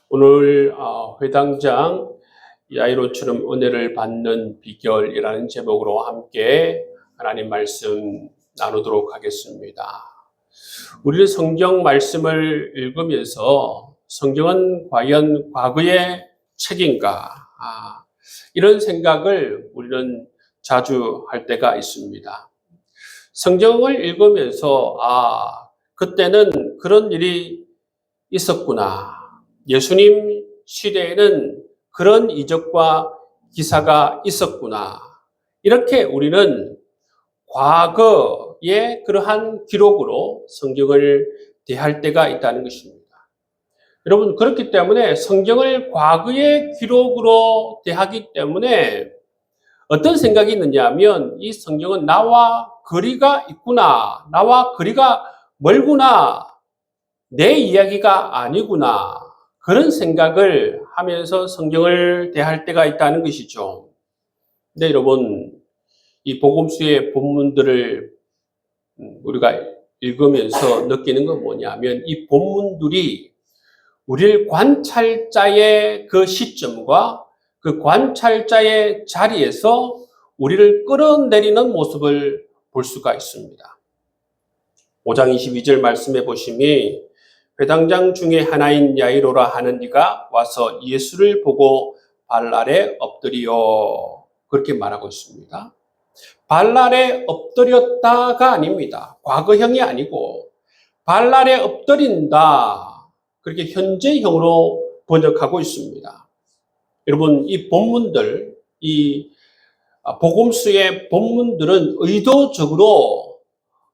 오늘 회당장 야이로처럼 은혜를 받는 비결이라는 제목으로 함께 하나님 말씀 나누도록 하겠습니다. 우리는 성경 말씀을 읽으면서 성경은 과연 과거의 책인가? 이런 생각을 우리는 자주 할 때가 있습니다. 성경을 읽으면서 그때는 그런 일이 있었구나. 예수님 시대에는 그런 이적과 기사가 있었구나. 이렇게 우리는 과거의 그러한 기록으로 성경을 대할 때가 있다는 것입니다. 여러분, 그렇기 때문에 성경을 과거의 기록으로 대하기 때문에 어떤 생각이 있느냐 하면 이 성경은 나와 거리가 있구나. 나와 거리가 멀구나. 내 이야기가 아니구나. 그런 생각을 하면서 성경을 대할 때가 있다는 것이죠. 근데 여러분, 이 복음서의 본문들을 우리가 읽으면서 느끼는 건 뭐냐면 이 본문들이 우리를 관찰자의 그 시점과 그 관찰자의 자리에서 우리를 끌어내리는 모습을 볼 수가 있습니다. 5장 22절 말씀해 보시면 회당장 중에 하나인 야이로라 하는 이가 와서 예수를 보고 발 아래 엎드리어 그렇게 말하고 있습니다. 발 아래 엎드렸다가 아닙니다. 과거형이 아니고 발 아래 엎드린다. 그렇게 현재형으로 번역하고 있습니다. 여러분, 이 본문들, 이 복음서의 본문들은 의도적으로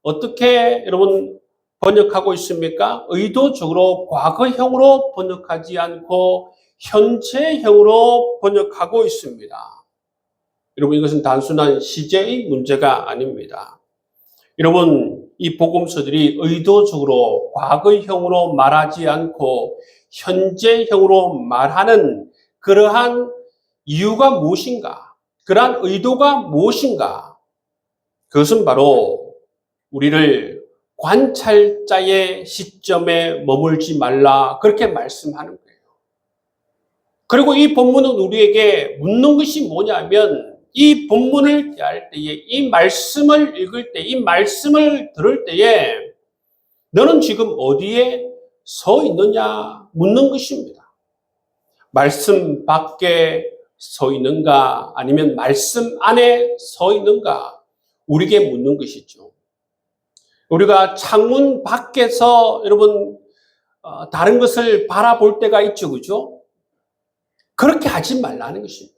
어떻게 여러분 번역하고 있습니까? 의도적으로 과거형으로 번역하지 않고 현재형으로 번역하고 있습니다. 여러분, 이것은 단순한 시제의 문제가 아닙니다. 여러분, 이 복음서들이 의도적으로 과거형으로 말하지 않고 현재형으로 말하는 그러한 이유가 무엇인가? 그러한 의도가 무엇인가? 그것은 바로 우리를 관찰자의 시점에 머물지 말라 그렇게 말씀하는 거예요. 그리고 이 본문은 우리에게 묻는 것이 뭐냐면 이 본문을 대할 때에 이 말씀을 읽을 때 이 말씀을 들을 때에 너는 지금 어디에 서 있느냐 묻는 것입니다. 말씀 밖에 서 있는가 아니면 말씀 안에 서 있는가 우리에게 묻는 것이죠. 우리가 창문 밖에서 여러분 다른 것을 바라볼 때가 있죠, 그죠? 그렇게 하지 말라는 것입니다.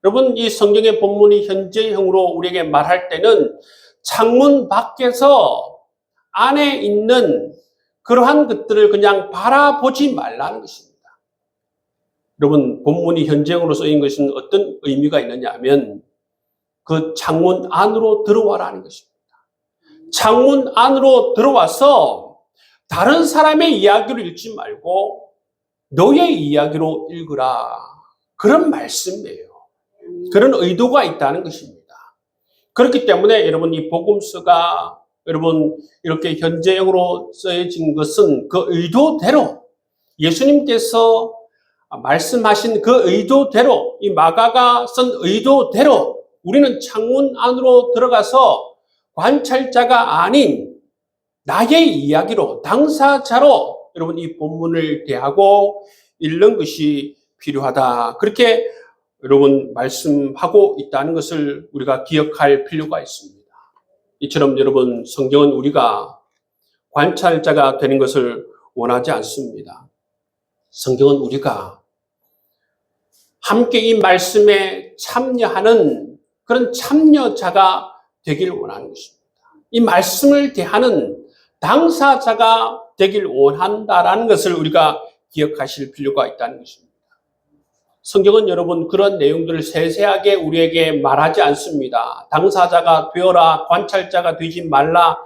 여러분, 이 성경의 본문이 현재형으로 우리에게 말할 때는 창문 밖에서 안에 있는 그러한 것들을 그냥 바라보지 말라는 것입니다. 여러분, 본문이 현재형으로 쓰인 것은 어떤 의미가 있느냐 하면 그 창문 안으로 들어와라는 것입니다. 창문 안으로 들어와서 다른 사람의 이야기를 읽지 말고 너의 이야기로 읽으라. 그런 말씀이에요. 그런 의도가 있다는 것입니다. 그렇기 때문에 여러분 이 복음서가 여러분 이렇게 현재형으로 쓰여진 것은 그 의도대로 예수님께서 말씀하신 그 의도대로 이 마가가 쓴 의도대로 우리는 창문 안으로 들어가서 관찰자가 아닌 나의 이야기로 당사자로 여러분 이 본문을 대하고 읽는 것이 필요하다. 그렇게 여러분 말씀하고 있다는 것을 우리가 기억할 필요가 있습니다. 이처럼 여러분 성경은 우리가 관찰자가 되는 것을 원하지 않습니다. 성경은 우리가 함께 이 말씀에 참여하는 그런 참여자가 되길 원하는 것입니다. 이 말씀을 대하는 당사자가 되길 원한다라는 것을 우리가 기억하실 필요가 있다는 것입니다. 성경은 여러분 그런 내용들을 세세하게 우리에게 말하지 않습니다. 당사자가 되어라, 관찰자가 되지 말라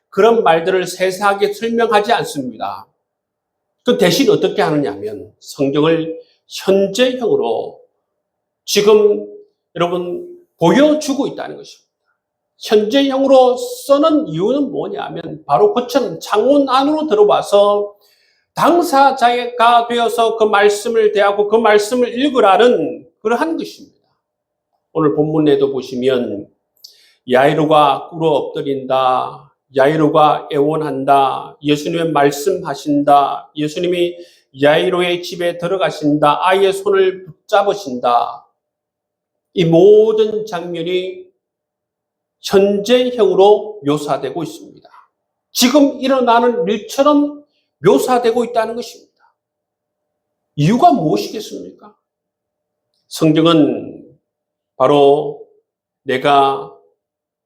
그런 말들을 세세하게 설명하지 않습니다. 그 대신 어떻게 하느냐 하면 성경을 현재형으로 지금 여러분 보여주고 있다는 것입니다. 현재형으로 쓰는 이유는 뭐냐 하면 바로 그처럼 창문 안으로 들어와서 당사자가 되어서 그 말씀을 대하고 그 말씀을 읽으라는 그러한 것입니다. 오늘 본문에도 보시면 야이로가 꿇어 엎드린다, 야이로가 애원한다, 예수님의 말씀하신다, 예수님이 야이로의 집에 들어가신다, 아이의 손을 붙잡으신다. 이 모든 장면이 현재형으로 묘사되고 있습니다. 지금 일어나는 일처럼 묘사되고 있다는 것입니다. 이유가 무엇이겠습니까? 성경은 바로 내가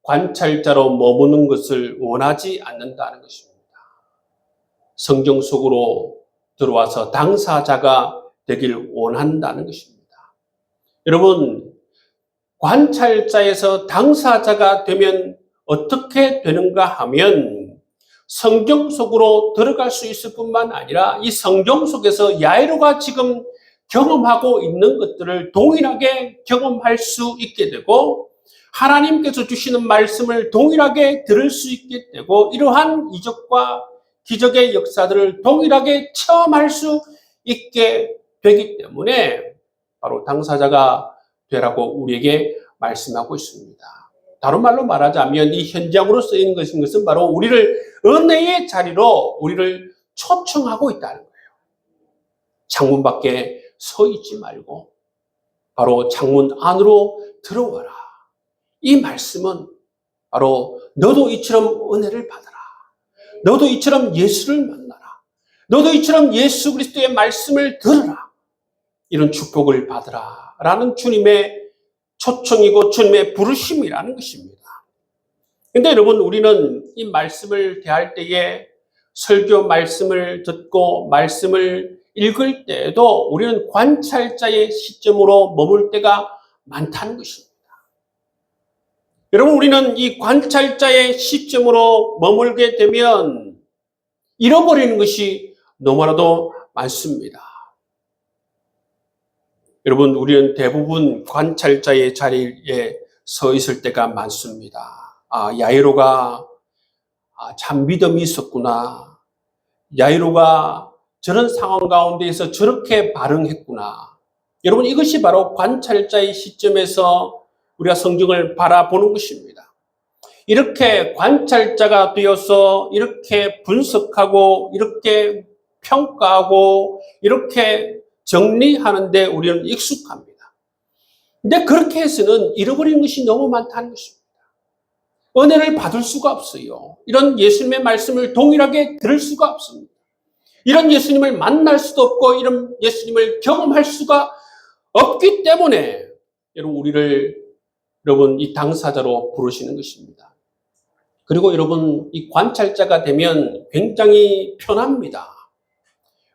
관찰자로 머무는 것을 원하지 않는다는 것입니다. 성경 속으로 들어와서 당사자가 되길 원한다는 것입니다. 여러분, 관찰자에서 당사자가 되면 어떻게 되는가 하면 성경 속으로 들어갈 수 있을 뿐만 아니라 이 성경 속에서 야이로가 지금 경험하고 있는 것들을 동일하게 경험할 수 있게 되고 하나님께서 주시는 말씀을 동일하게 들을 수 있게 되고 이러한 이적과 기적의 역사들을 동일하게 체험할 수 있게 되기 때문에 바로 당사자가 되라고 우리에게 말씀하고 있습니다. 다른 말로 말하자면 이 현장으로 쓰이는 것은 바로 우리를 은혜의 자리로 우리를 초청하고 있다는 거예요. 창문 밖에 서 있지 말고 바로 창문 안으로 들어와라. 이 말씀은 바로 너도 이처럼 은혜를 받아라. 너도 이처럼 예수를 만나라. 너도 이처럼 예수 그리스도의 말씀을 들으라. 이런 축복을 받으라. 라는 주님의 초청이고 주님의 부르심이라는 것입니다. 근데 여러분, 우리는 이 말씀을 대할 때에 설교 말씀을 듣고 말씀을 읽을 때에도 우리는 관찰자의 시점으로 머물 때가 많다는 것입니다. 여러분, 우리는 이 관찰자의 시점으로 머물게 되면 잃어버리는 것이 너무나도 많습니다. 여러분, 우리는 대부분 관찰자의 자리에 서 있을 때가 많습니다. 야이로가 참 믿음이 있었구나. 야이로가 저런 상황 가운데에서 저렇게 반응했구나. 여러분, 이것이 바로 관찰자의 시점에서 우리가 성경을 바라보는 것입니다. 이렇게 관찰자가 되어서 이렇게 분석하고 이렇게 평가하고 이렇게 정리하는데 우리는 익숙합니다. 근데 그렇게 해서는 잃어버리는 것이 너무 많다는 것입니다. 은혜를 받을 수가 없어요. 이런 예수님의 말씀을 동일하게 들을 수가 없습니다. 이런 예수님을 만날 수도 없고 이런 예수님을 경험할 수가 없기 때문에 여러분 이 당사자로 부르시는 것입니다. 그리고 여러분, 이 관찰자가 되면 굉장히 편합니다.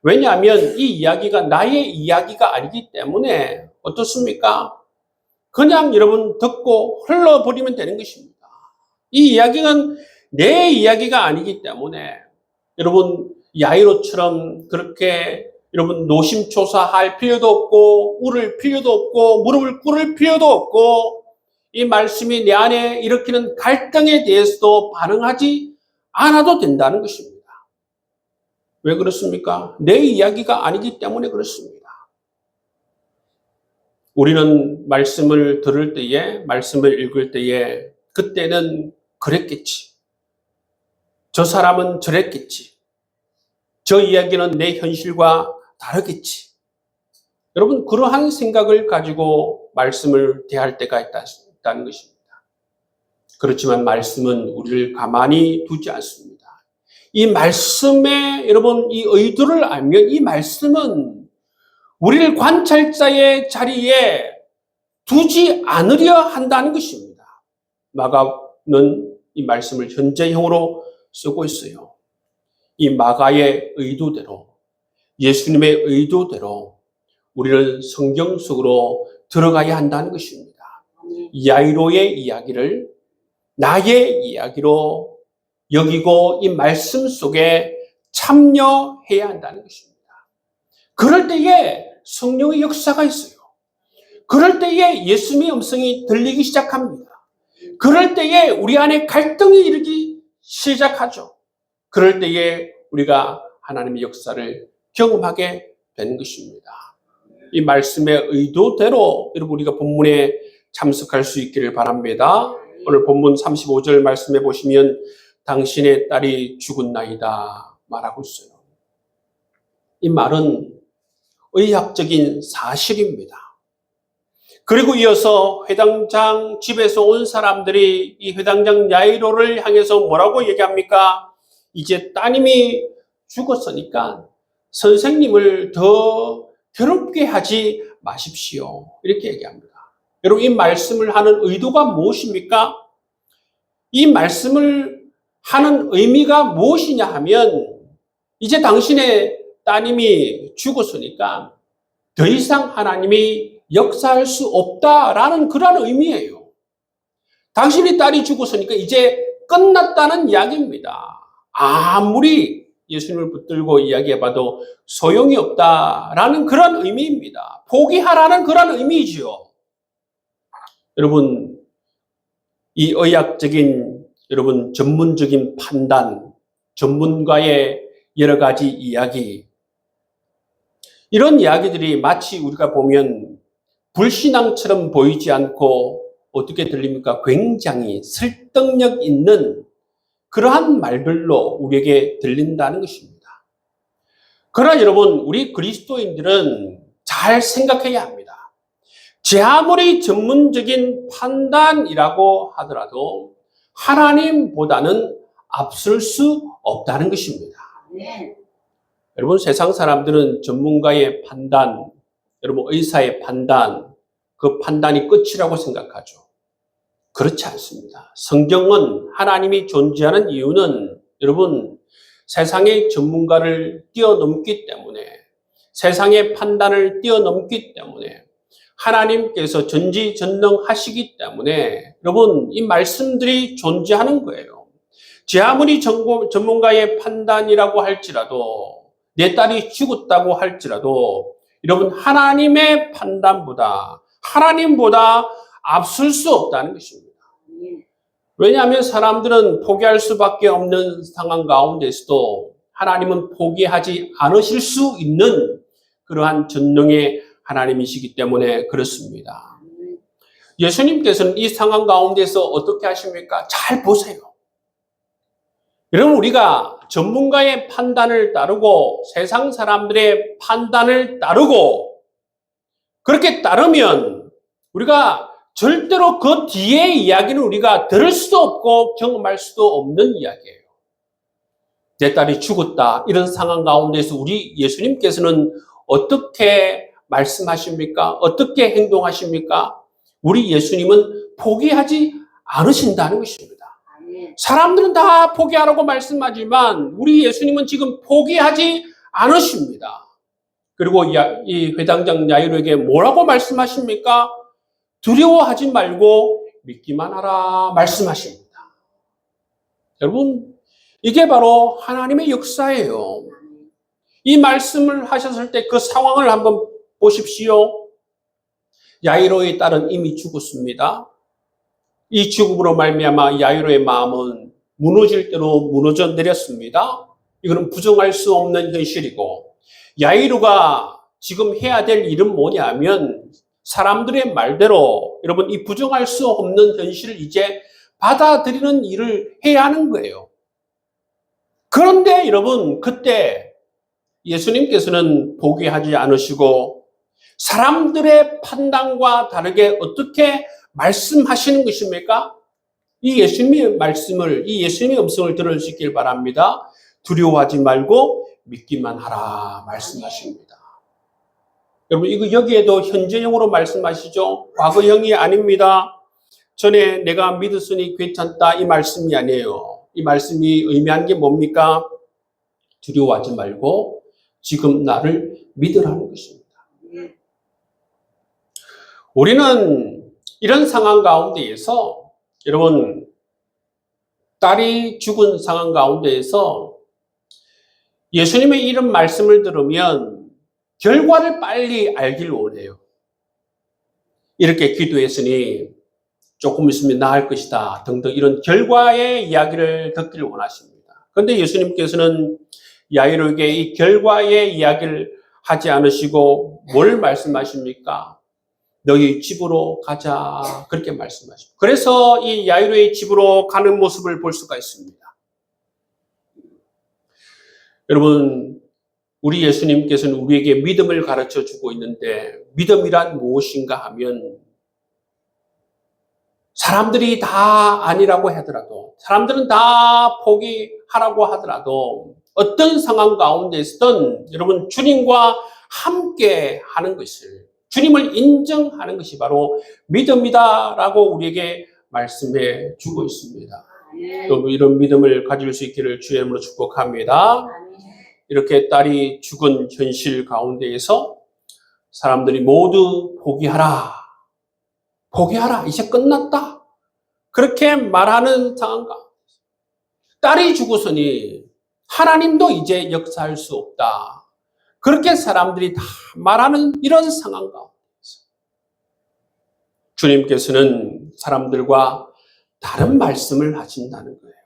왜냐하면 이 이야기가 나의 이야기가 아니기 때문에 어떻습니까? 그냥 여러분 듣고 흘러버리면 되는 것입니다. 이 이야기는 내 이야기가 아니기 때문에 여러분, 야이로처럼 그렇게 여러분 노심초사할 필요도 없고 울을 필요도 없고 무릎을 꿇을 필요도 없고 이 말씀이 내 안에 일으키는 갈등에 대해서도 반응하지 않아도 된다는 것입니다. 왜 그렇습니까? 내 이야기가 아니기 때문에 그렇습니다. 우리는 말씀을 들을 때에, 말씀을 읽을 때에 그때는 그랬겠지. 저 사람은 저랬겠지. 저 이야기는 내 현실과 다르겠지. 여러분, 그러한 생각을 가지고 말씀을 대할 때가 있다는 것입니다. 그렇지만 말씀은 우리를 가만히 두지 않습니다. 이 말씀의 여러분 이 의도를 알면 이 말씀은 우리를 관찰자의 자리에 두지 않으려 한다는 것입니다. 마가는 이 말씀을 현재형으로 쓰고 있어요. 이 마가의 의도대로, 예수님의 의도대로 우리는 성경 속으로 들어가야 한다는 것입니다. 야이로의 이야기를 나의 이야기로 여기고 이 말씀 속에 참여해야 한다는 것입니다. 그럴 때에 성령의 역사가 있어요. 그럴 때에 예수님의 음성이 들리기 시작합니다. 그럴 때에 우리 안에 갈등이 일기 시작하죠. 그럴 때에 우리가 하나님의 역사를 경험하게 되는 것입니다. 이 말씀의 의도대로 여러분 우리가 본문에 참석할 수 있기를 바랍니다. 오늘 본문 35절 말씀해 보시면 당신의 딸이 죽었나이다 말하고 있어요. 이 말은 의학적인 사실입니다. 그리고 이어서 회당장 집에서 온 사람들이 이 회당장 야이로를 향해서 뭐라고 얘기합니까? 이제 따님이 죽었으니까 선생님을 더 괴롭게 하지 마십시오. 이렇게 얘기합니다. 여러분 이 말씀을 하는 의도가 무엇입니까? 이 말씀을 하는 의미가 무엇이냐 하면 이제 당신의 따님이 죽었으니까 더 이상 하나님이 역사할 수 없다라는 그런 의미예요. 당신의 딸이 죽었으니까 이제 끝났다는 이야기입니다. 아무리 예수님을 붙들고 이야기해봐도 소용이 없다라는 그런 의미입니다. 포기하라는 그런 의미지요. 여러분, 이 의학적인, 여러분, 전문적인 판단, 전문가의 여러 가지 이야기, 이런 이야기들이 마치 우리가 보면 불신앙처럼 보이지 않고 어떻게 들립니까? 굉장히 설득력 있는 그러한 말들로 우리에게 들린다는 것입니다. 그러나 여러분, 우리 그리스도인들은 잘 생각해야 합니다. 제 아무리 전문적인 판단이라고 하더라도 하나님보다는 앞설 수 없다는 것입니다. 네. 여러분, 세상 사람들은 전문가의 판단, 여러분 의사의 판단, 그 판단이 끝이라고 생각하죠. 그렇지 않습니다. 성경은 하나님이 존재하는 이유는 여러분 세상의 전문가를 뛰어넘기 때문에, 세상의 판단을 뛰어넘기 때문에, 하나님께서 전지전능하시기 때문에 여러분 이 말씀들이 존재하는 거예요. 제 아무리 전문가의 판단이라고 할지라도, 내 딸이 죽었다고 할지라도 여러분 하나님의 판단보다, 하나님보다 앞설 수 없다는 것입니다. 왜냐하면 사람들은 포기할 수밖에 없는 상황 가운데서도 하나님은 포기하지 않으실 수 있는 그러한 전능의 하나님이시기 때문에 그렇습니다. 예수님께서는 이 상황 가운데서 어떻게 하십니까? 잘 보세요. 여러분 우리가 전문가의 판단을 따르고 세상 사람들의 판단을 따르고 그렇게 따르면 우리가 절대로 그 뒤의 이야기는 우리가 들을 수도 없고 경험할 수도 없는 이야기예요. 내 딸이 죽었다. 이런 상황 가운데서 우리 예수님께서는 어떻게 말씀하십니까? 어떻게 행동하십니까? 우리 예수님은 포기하지 않으신다는 것입니다. 사람들은 다 포기하라고 말씀하지만 우리 예수님은 지금 포기하지 않으십니다. 그리고 이 회당장 야이로에게 뭐라고 말씀하십니까? 두려워하지 말고 믿기만 하라 말씀하십니다. 여러분, 이게 바로 하나님의 역사예요. 이 말씀을 하셨을 때 그 상황을 한번 보십시오. 야이로의 딸은 이미 죽었습니다. 이 죽음으로 말미암아 야이로의 마음은 무너질 대로 무너져 내렸습니다. 이거는 부정할 수 없는 현실이고, 야이로가 지금 해야 될 일은 뭐냐면 사람들의 말대로 여러분 이 부정할 수 없는 현실을 이제 받아들이는 일을 해야 하는 거예요. 그런데 여러분 그때 예수님께서는 포기하지 않으시고 사람들의 판단과 다르게 어떻게 말씀하시는 것입니까? 이 예수님의 말씀을, 이 예수님의 음성을 들으시길 바랍니다. 두려워하지 말고 믿기만 하라 말씀하십니다. 여러분 이거 여기에도 현재형으로 말씀하시죠? 과거형이 아닙니다. 전에 내가 믿었으니 괜찮다 이 말씀이 아니에요. 이 말씀이 의미하는 게 뭡니까? 두려워하지 말고 지금 나를 믿으라는 것입니다. 우리는 이런 상황 가운데에서 여러분 딸이 죽은 상황 가운데에서 예수님의 이런 말씀을 들으면 결과를 빨리 알길 원해요. 이렇게 기도했으니 조금 있으면 나을 것이다 등등 이런 결과의 이야기를 듣기를 원하십니다. 그런데 예수님께서는 야이로에게 이 결과의 이야기를 하지 않으시고 뭘 말씀하십니까? 너희 집으로 가자. 그렇게 말씀하십니다. 그래서 이 야이로의 집으로 가는 모습을 볼 수가 있습니다. 여러분, 우리 예수님께서는 우리에게 믿음을 가르쳐 주고 있는데 믿음이란 무엇인가 하면 사람들이 다 아니라고 하더라도 사람들은 다 포기하라고 하더라도 어떤 상황 가운데 있든 여러분 주님과 함께 하는 것을 주님을 인정하는 것이 바로 믿음이다라고 우리에게 말씀해 주고 있습니다. 또 이런 믿음을 가질 수 있기를 주의 이름으로 축복합니다. 이렇게 딸이 죽은 현실 가운데에서 사람들이 모두 포기하라. 포기하라. 이제 끝났다. 그렇게 말하는 상황 가운데 딸이 죽었으니 하나님도 이제 역사할 수 없다. 그렇게 사람들이 다 말하는 이런 상황 가운데서 주님께서는 사람들과 다른 말씀을 하신다는 거예요.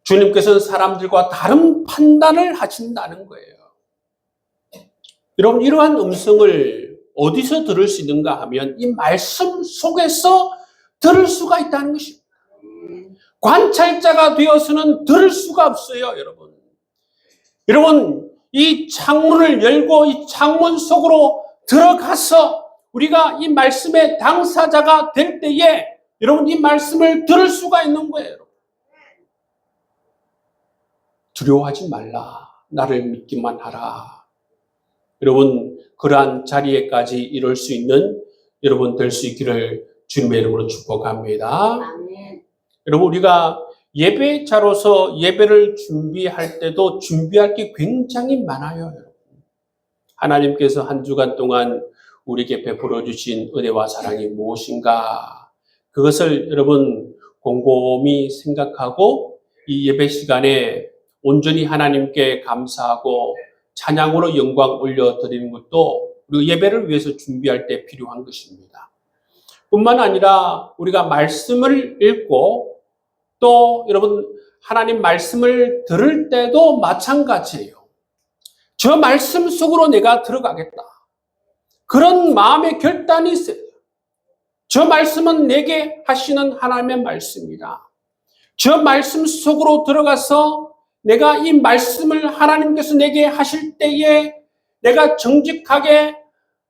주님께서는 사람들과 다른 판단을 하신다는 거예요. 여러분, 이러한 음성을 어디서 들을 수 있는가 하면 이 말씀 속에서 들을 수가 있다는 것입니다. 관찰자가 되어서는 들을 수가 없어요, 여러분. 여러분, 이 창문을 열고 이 창문 속으로 들어가서 우리가 이 말씀의 당사자가 될 때에 여러분 이 말씀을 들을 수가 있는 거예요. 두려워하지 말라. 나를 믿기만 하라. 여러분, 그러한 자리에까지 이룰 수 있는 여러분 될 수 있기를 주님의 이름으로 축복합니다. 아멘. 여러분, 우리가 예배자로서 예배를 준비할 때도 준비할 게 굉장히 많아요. 여러분. 하나님께서 한 주간 동안 우리에게 베풀어 주신 은혜와 사랑이 무엇인가? 그것을 여러분 곰곰이 생각하고 이 예배 시간에 온전히 하나님께 감사하고 찬양으로 영광 올려드리는 것도 우리 예배를 위해서 준비할 때 필요한 것입니다. 뿐만 아니라 우리가 말씀을 읽고 또 여러분 하나님 말씀을 들을 때도 마찬가지예요. 저 말씀 속으로 내가 들어가겠다. 그런 마음의 결단이 있어요. 저 말씀은 내게 하시는 하나님의 말씀이다. 저 말씀 속으로 들어가서 내가 이 말씀을 하나님께서 내게 하실 때에 내가 정직하게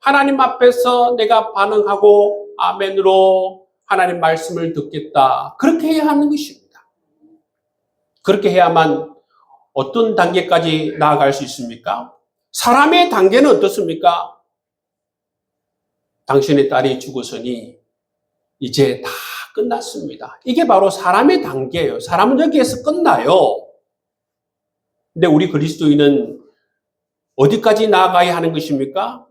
하나님 앞에서 내가 반응하고 아멘으로 하나님 말씀을 듣겠다. 그렇게 해야 하는 것입니다. 그렇게 해야만 어떤 단계까지 나아갈 수 있습니까? 사람의 단계는 어떻습니까? 당신의 딸이 죽었으니 이제 다 끝났습니다. 이게 바로 사람의 단계예요. 사람은 여기에서 끝나요. 근데 우리 그리스도인은 어디까지 나아가야 하는 것입니까?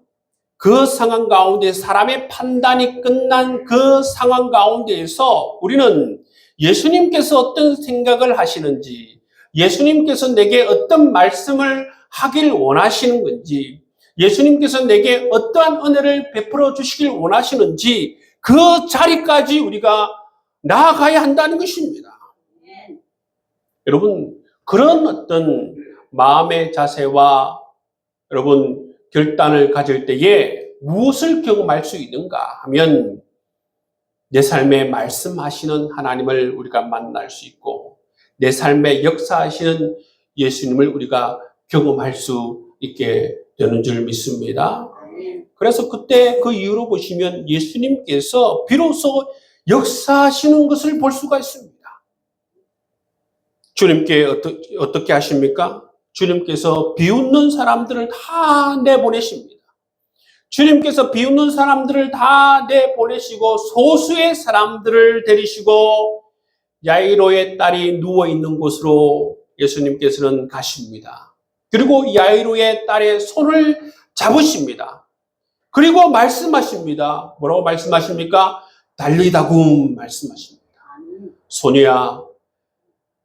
그 상황 가운데 사람의 판단이 끝난 그 상황 가운데에서 우리는 예수님께서 어떤 생각을 하시는지, 예수님께서 내게 어떤 말씀을 하길 원하시는 건지, 예수님께서 내게 어떠한 은혜를 베풀어 주시길 원하시는지 그 자리까지 우리가 나아가야 한다는 것입니다. 여러분, 그런 어떤 마음의 자세와 여러분 결단을 가질 때에 무엇을 경험할 수 있는가 하면 내 삶에 말씀하시는 하나님을 우리가 만날 수 있고 내 삶에 역사하시는 예수님을 우리가 경험할 수 있게 되는 줄 믿습니다. 그래서 그때 그 이유로 보시면 예수님께서 비로소 역사하시는 것을 볼 수가 있습니다. 주님께 어떻게 하십니까? 주님께서 비웃는 사람들을 다 내보내십니다. 주님께서 비웃는 사람들을 다 내보내시고 소수의 사람들을 데리시고 야이로의 딸이 누워있는 곳으로 예수님께서는 가십니다. 그리고 야이로의 딸의 손을 잡으십니다. 그리고 말씀하십니다. 뭐라고 말씀하십니까? 달리다굼 말씀하십니다. 소녀야,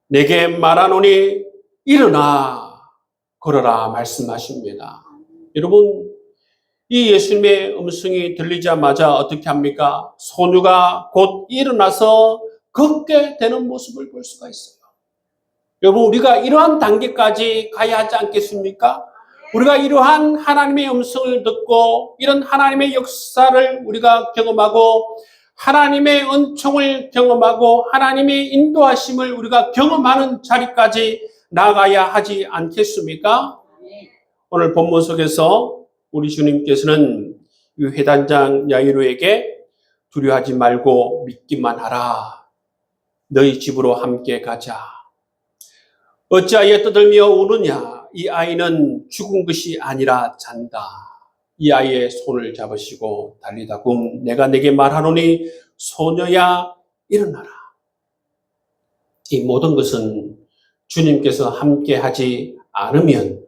내게 말하노니 일어나 걸어라 말씀하십니다. 여러분, 이 예수님의 음성이 들리자마자 어떻게 합니까? 소녀가 곧 일어나서 걷게 되는 모습을 볼 수가 있어요. 여러분, 우리가 이러한 단계까지 가야 하지 않겠습니까? 우리가 이러한 하나님의 음성을 듣고 이런 하나님의 역사를 우리가 경험하고 하나님의 은총을 경험하고 하나님의 인도하심을 우리가 경험하는 자리까지 나가야 하지 않겠습니까? 오늘 본문 속에서 우리 주님께서는 이 회단장 야이로에게 두려워하지 말고 믿기만 하라. 너희 집으로 함께 가자. 어찌하여 떠들며 우느냐? 이 아이는 죽은 것이 아니라 잔다. 이 아이의 손을 잡으시고 달리다굼 내가 내게 말하노니 소녀야 일어나라. 이 모든 것은 주님께서 함께 하지 않으면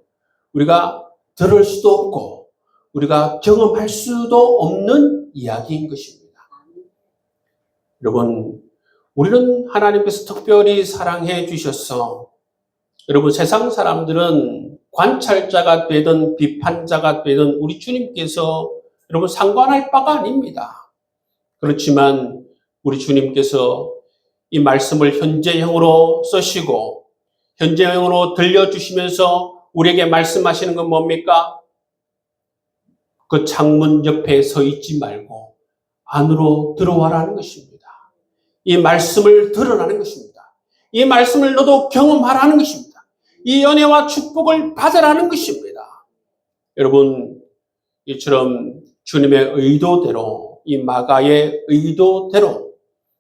우리가 들을 수도 없고 우리가 경험할 수도 없는 이야기인 것입니다. 여러분, 우리는 하나님께서 특별히 사랑해 주셔서 여러분 세상 사람들은 관찰자가 되든 비판자가 되든 우리 주님께서 여러분 상관할 바가 아닙니다. 그렇지만 우리 주님께서 이 말씀을 현재형으로 쓰시고 현재형으로 들려주시면서 우리에게 말씀하시는 건 뭡니까? 그 창문 옆에 서 있지 말고 안으로 들어와라는 것입니다. 이 말씀을 들으라는 것입니다. 이 말씀을 너도 경험하라는 것입니다. 이 은혜와 축복을 받으라는 것입니다. 여러분, 이처럼 주님의 의도대로 이 마가의 의도대로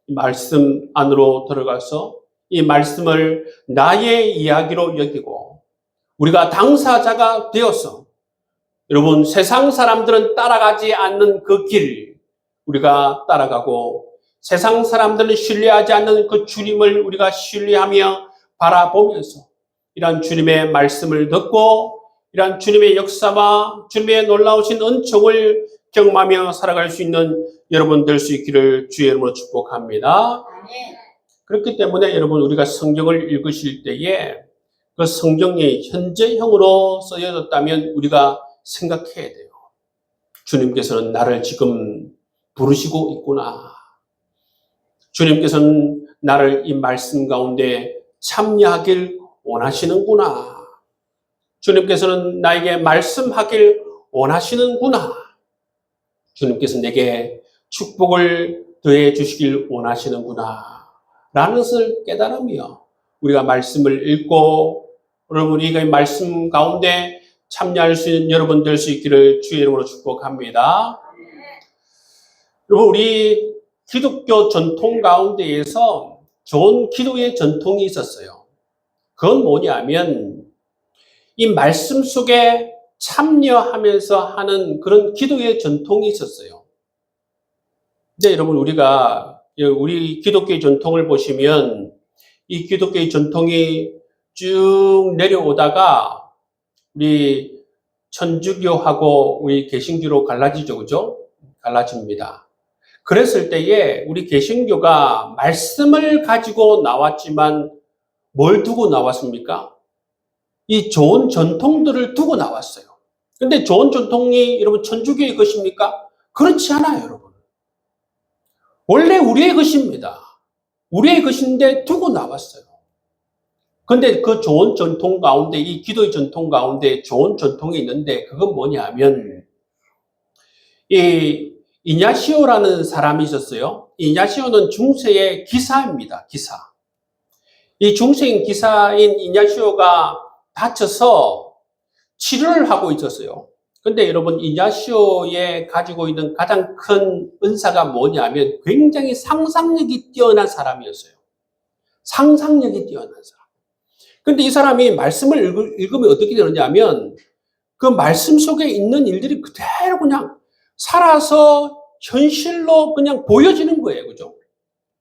이 말씀 안으로 들어가서 이 말씀을 나의 이야기로 여기고 우리가 당사자가 되어서 여러분 세상 사람들은 따라가지 않는 그 길 우리가 따라가고 세상 사람들은 신뢰하지 않는 그 주님을 우리가 신뢰하며 바라보면서 이러한 주님의 말씀을 듣고 이러한 주님의 역사와 주님의 놀라우신 은총을 경험하며 살아갈 수 있는 여러분 될 수 있기를 주의 이름으로 축복합니다. 그렇기 때문에 여러분 우리가 성경을 읽으실 때에 그 성경이 현재형으로 쓰여졌다면 우리가 생각해야 돼요. 주님께서는 나를 지금 부르시고 있구나. 주님께서는 나를 이 말씀 가운데 참여하길 원하시는구나. 주님께서는 나에게 말씀하길 원하시는구나. 주님께서 내게 축복을 더해 주시길 원하시는구나. 라는 것을 깨달으며 우리가 말씀을 읽고 여러분 우리가 이 말씀 가운데 참여할 수 있는 여러분 될 수 있기를 주의 이름으로 축복합니다. 여러분 우리 기독교 전통 가운데에서 좋은 기도의 전통이 있었어요. 그건 뭐냐면 이 말씀 속에 참여하면서 하는 그런 기도의 전통이 있었어요. 근데 여러분 우리가 우리 기독교의 전통을 보시면 이 기독교의 전통이 쭉 내려오다가 우리 천주교하고 우리 개신교로 갈라지죠, 그죠? 갈라집니다. 그랬을 때에 우리 개신교가 말씀을 가지고 나왔지만 뭘 두고 나왔습니까? 이 좋은 전통들을 두고 나왔어요. 근데 좋은 전통이 여러분 천주교의 것입니까? 그렇지 않아요, 여러분. 원래 우리의 것입니다. 우리의 것인데 두고 나왔어요. 근데 그 좋은 전통 가운데, 이 기도의 전통 가운데 좋은 전통이 있는데 그건 뭐냐면 이 이냐시오라는 사람이 있었어요. 이냐시오는 중세의 기사입니다. 기사. 이 중세인 기사인 이냐시오가 다쳐서 치료를 하고 있었어요. 근데 여러분 이냐시오에 가지고 있는 가장 큰 은사가 뭐냐면 굉장히 상상력이 뛰어난 사람이었어요. 상상력이 뛰어난 사람. 근데 이 사람이 말씀을 읽으면 어떻게 되느냐면 그 말씀 속에 있는 일들이 그대로 그냥 살아서 현실로 그냥 보여지는 거예요. 그죠?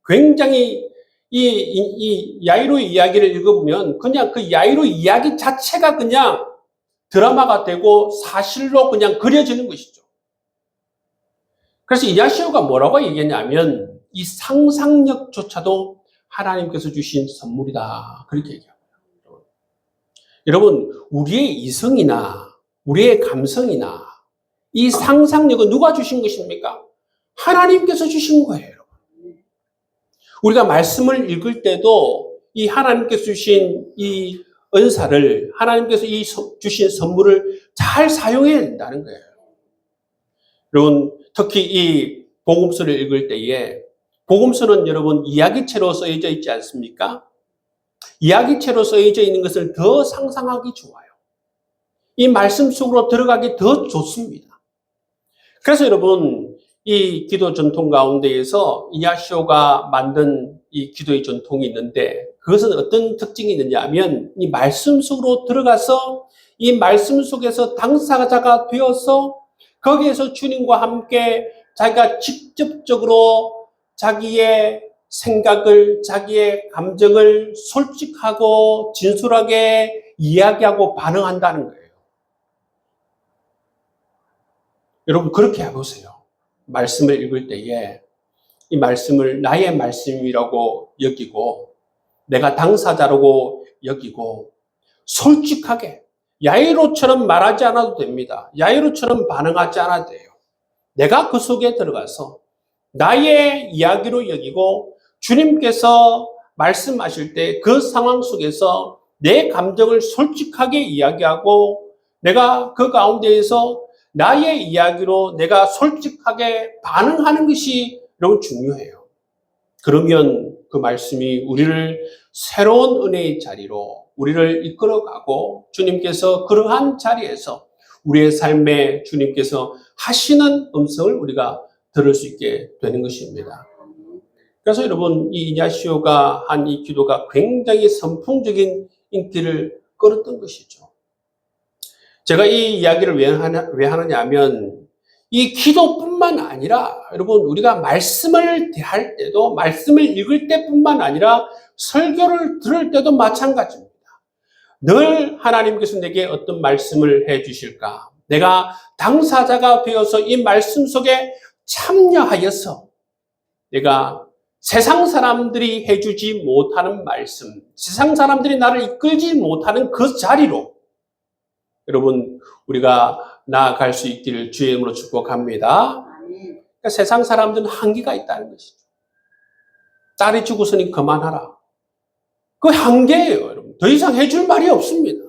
굉장히 이 야이로의 이야기를 읽어보면 그냥 그 야이로 이야기 자체가 그냥 드라마가 되고 사실로 그냥 그려지는 것이죠. 그래서 이냐시오가 뭐라고 얘기했냐면 이 상상력조차도 하나님께서 주신 선물이다. 그렇게 얘기합니다. 여러분, 우리의 이성이나 우리의 감성이나 이 상상력은 누가 주신 것입니까? 하나님께서 주신 거예요. 우리가 말씀을 읽을 때도 이 하나님께서 주신 이 은사를, 하나님께서 주신 선물을 잘 사용해야 된다는 거예요. 여러분, 특히 이 복음서를 읽을 때에, 복음서는 여러분 이야기체로 쓰여져 있지 않습니까? 이야기체로 쓰여져 있는 것을 더 상상하기 좋아요. 이 말씀 속으로 들어가기 더 좋습니다. 그래서 여러분, 이 기도 전통 가운데에서 이냐시오가 만든 이 기도의 전통이 있는데, 그것은 어떤 특징이 있느냐 하면, 이 말씀 속으로 들어가서 이 말씀 속에서 당사자가 되어서 거기에서 주님과 함께 자기가 직접적으로 자기의 생각을, 자기의 감정을 솔직하고 진솔하게 이야기하고 반응한다는 거예요. 여러분, 그렇게 해보세요. 말씀을 읽을 때에 이 말씀을 나의 말씀이라고 여기고, 내가 당사자라고 여기고, 솔직하게, 야이로처럼 말하지 않아도 됩니다. 야이로처럼 반응하지 않아도 돼요. 내가 그 속에 들어가서 나의 이야기로 여기고, 주님께서 말씀하실 때 그 상황 속에서 내 감정을 솔직하게 이야기하고, 내가 그 가운데에서 나의 이야기로 내가 솔직하게 반응하는 것이 너무 중요해요. 그러면 그 말씀이 우리를 새로운 은혜의 자리로 우리를 이끌어가고, 주님께서 그러한 자리에서 우리의 삶에 주님께서 하시는 음성을 우리가 들을 수 있게 되는 것입니다. 그래서 여러분, 이 이냐시오가 한 이 기도가 굉장히 선풍적인 인기를 끌었던 것이죠. 제가 이 이야기를 왜 하느냐 하면, 이 기도뿐만 아니라 여러분, 우리가 말씀을 대할 때도, 말씀을 읽을 때뿐만 아니라 설교를 들을 때도 마찬가지입니다. 늘 하나님께서 내게 어떤 말씀을 해 주실까? 내가 당사자가 되어서 이 말씀 속에 참여하여서 내가 세상 사람들이 해주지 못하는 말씀, 세상 사람들이 나를 이끌지 못하는 그 자리로 여러분, 우리가 나아갈 수 있기를 주의 이름으로 축복합니다. 그러니까 세상 사람들은 한계가 있다는 것이죠. 딸이 죽었으니 그만하라. 그 한계예요, 여러분. 더 이상 해줄 말이 없습니다.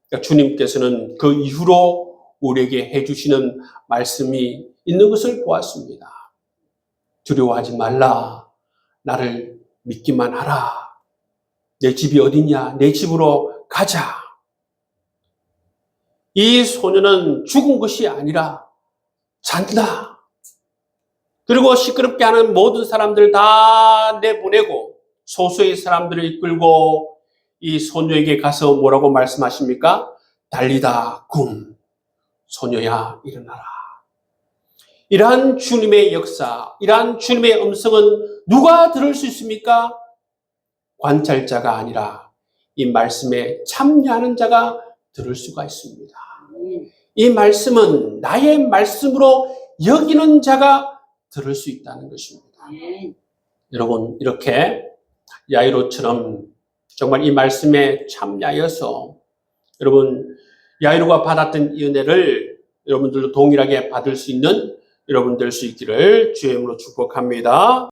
그러니까 주님께서는 그 이후로 우리에게 해주시는 말씀이 있는 것을 보았습니다. 두려워하지 말라. 나를 믿기만 하라. 내 집이 어디냐? 내 집으로 가자. 이 소녀는 죽은 것이 아니라 잔다. 그리고 시끄럽게 하는 모든 사람들 다 내보내고 소수의 사람들을 이끌고 이 소녀에게 가서 뭐라고 말씀하십니까? 달리다 굼. 소녀야 일어나라. 이러한 주님의 역사, 이러한 주님의 음성은 누가 들을 수 있습니까? 관찰자가 아니라 이 말씀에 참여하는 자가 들을 수가 있습니다. 이 말씀은 나의 말씀으로 여기는 자가 들을 수 있다는 것입니다. 여러분, 이렇게 야이로처럼 정말 이 말씀에 참여하여서 여러분, 야이로가 받았던 이 은혜를 여러분들도 동일하게 받을 수 있는 여러분 될 수 있기를 주의 이름으로 축복합니다.